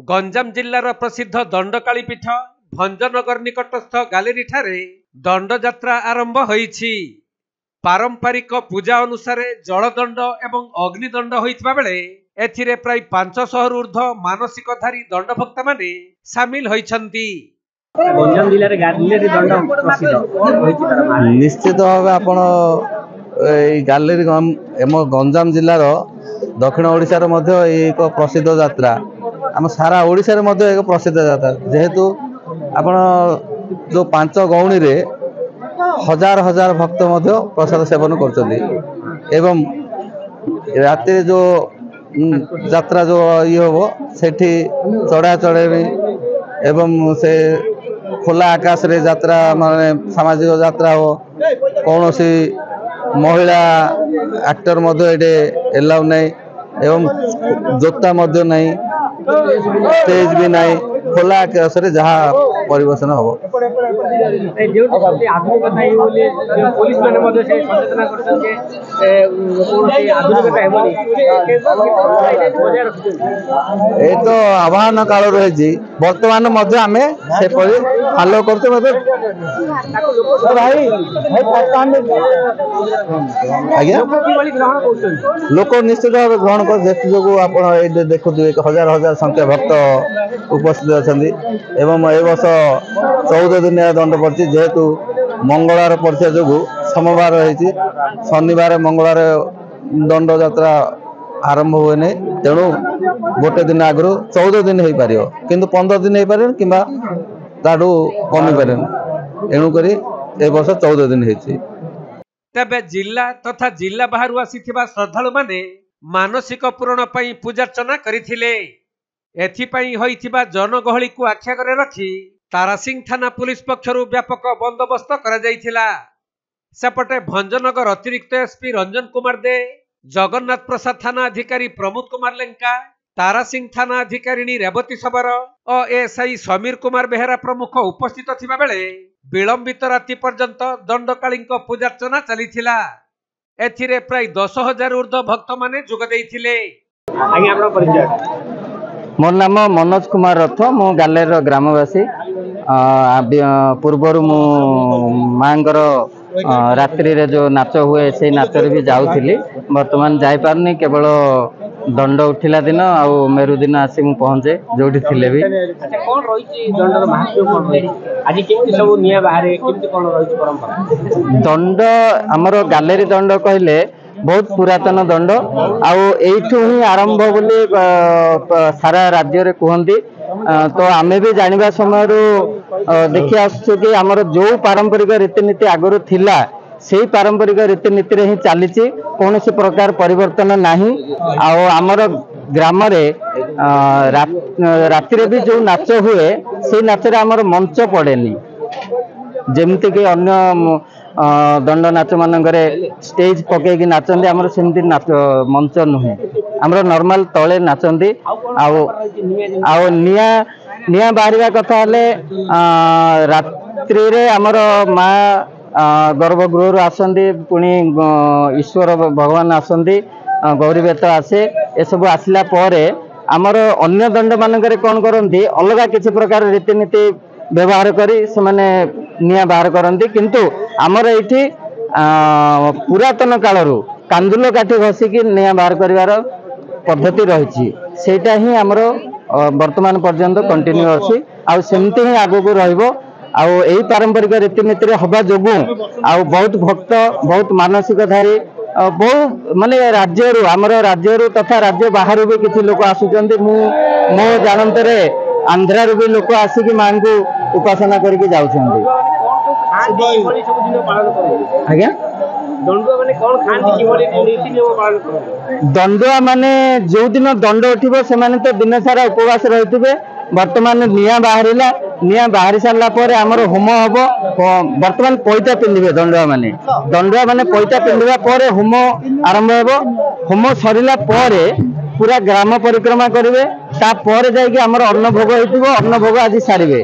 गंजाम जिल्लार प्रसिद्ध दंडकाली पीठ भंजनगर निकटस्थ गैलेरी ठारे दंड यात्रा आरंभ होईछि। पारंपरिक पूजा अनुसार जलदंड एवं अग्निदंड होइतबा बेले एथिरे प्राय 500 ऊर्ध्व मानसिकधारी दंडभक्त माने सामिल होइछन्ति। गंजाम जिल्लार गैलेरी दंड प्रसिद्ध निश्चित भाव आपण गैलेरी गंजाम जिल्लार दक्षिण ओडिशार मध्य एक प्रसिद्ध यात्रा आम सारा ओडिशा रे मध्य एक प्रसिद्ध यात्रा जेहेतु आपण जो 5 गौणी रे हजार हजार भक्त मध्य प्रसाद सेवन करछन्ती एवं राति जो यात्रा जो ये होबो सेठी चढ़ा चढ़े एवं से खोला आकाश रे यात्रा माने सामाजिक यात्रा हो कौन सी महिला एक्टर मध्य एटे एलाउ नहीं एवं जोता मध्य नहीं स्टेज भी नहीं खोला आकाश रे जहाँ परिवेशन हम ये तो आह्वान काल रही बर्तमान फॉलो करते लोक निश्चित भाव ग्रहण कर जो आप देखुए हजार हजार संख्या भक्त उपस्थित अच्छा एवं ए वर्ष 14 दिनिया दंड पड़ी जेहेतु मंगलवार पड़ता जो सोमवार रही शनिवार मंगलवार दंड यात्रा आरंभ हुए नहीं तेणु गोटे दिन आगु 14 दिन हो पार कि 15 दिन हो पारे कि कमी पारे एणुक ए वर्ष 14 दिन होती। तबे जिला तथा जिला बाहर आसीथिबा श्रद्धालु माने मानसिक पूरण पई पूजार्चना करिथिले। एथिपई होइथिबा जनगहली को आख्यागरे रखी तारासिंह थाना पुलिस पक्षरु व्यापक बंदोबस्त करा जाइथिला। सेपटे भंजनगर अतिरिक्त एसपी रंजन कुमार दे, जगन्नाथ प्रसाद थाना अधिकारी प्रमोद कुमार लेंका, तारासिंह थाना अधिकारिणी रेवती सबर और एसआई समीर कुमार बेहेरा प्रमुख उपस्थित थिबा बेले विलंबित राति पर्यंत दंडकालींक पूजार्चना चलीथिला। एथिरे प्राय 10,000 ऊर्ध्व भक्त माने जोग देइथिले। आगे आपन परिचय। मोर नाम मनोज कुमार रथ मु गैलेरी ग्रामवासी पूर्वर मु मांगर रात्रि रे जो नाच हुए से नाच रे भी जाउथिली वर्तमान जाई पारनी केवल दंड उठिला दिन आ मेरु दिन आसी मु पहुंचे जोठी थिले भी। अच्छा कोन रहिछि दंडर महत्व कोन रहि आज केमति सब निया बाहरे केमति कोन रहिछि परंपरा दंड हमर गैलेरी दंड कहले बहुत पुरातन दंड आठू ही आरंभ बोली सारा राज्य रे कहती तो आमे भी जानिबा समय देखि आसु कि हमर जो पारंपरिक रीतिनीति आगुरी थिला से पारंपरिक रीतिनीति रे ही चलीची कौन सी प्रकार परिवर्तन नहीं। आमर ग्राम रे राति रे भी जो नाच हुए से नाच रे हमर मंच पड़ेनी जेमती कि अन्य दंड नाच मानकरे स्टेज पकईकि नाचंदी आमर सेमती नाच मंच नुहे आमर नॉर्मल तले नाचंदी आउ निया बाहरिया कथा हेले रात्रि रे आमर माँ गर्भगृह आसंदी पुणी ईश्वर भगवान आसंदी गौरी बेत आसे ए सब आसला परे आमर अन्य दंड मानकरे कौन करती अलग किसी प्रकार रीतिनीति व्यवहार करी से माने निया बाहर करती किंतु आमर एठी पुरातन कालरू कांदुल काठी घसिकी निया बाहर करिवार पद्धति रही सेटा ही आमर वर्तमान पर्यंत कंटिन्यू अच्छी आउ सेमती ही आगो को रहिबो आउ एही पारंपरिक रीतिनीति रे हबा जोगु आउ बहुत भक्त बहुत मानसिकधारी बहुत माने राज्यरू आमर राज्यरू तथा राज्य बाहर भी किसी लोक आसुचंती मो जानंतरे आंध्रा रू भी लोक आसिकी मां को उपासना करके जाउछंती। आज्ञा दंडुआ माने जो दिन दंड उठिबो से माने तो दिन सारा उपवास रहिथिबे। वर्तमान निया बाहरी सारा पर आमर होम हम वर्तमान पैता पिंधे दंडुआ माने पैता पिंधा पर होम आरंभ हो होम सरला पूरा ग्राम परिक्रमा करेंगे तापर जाइए आमर अन्न भोग हो अन्न भोग आज सारे।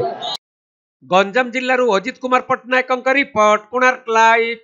गंजाम जिल्लारू अजित कुमार पट्टनायक रिपोर्ट कोणार्क लाइव।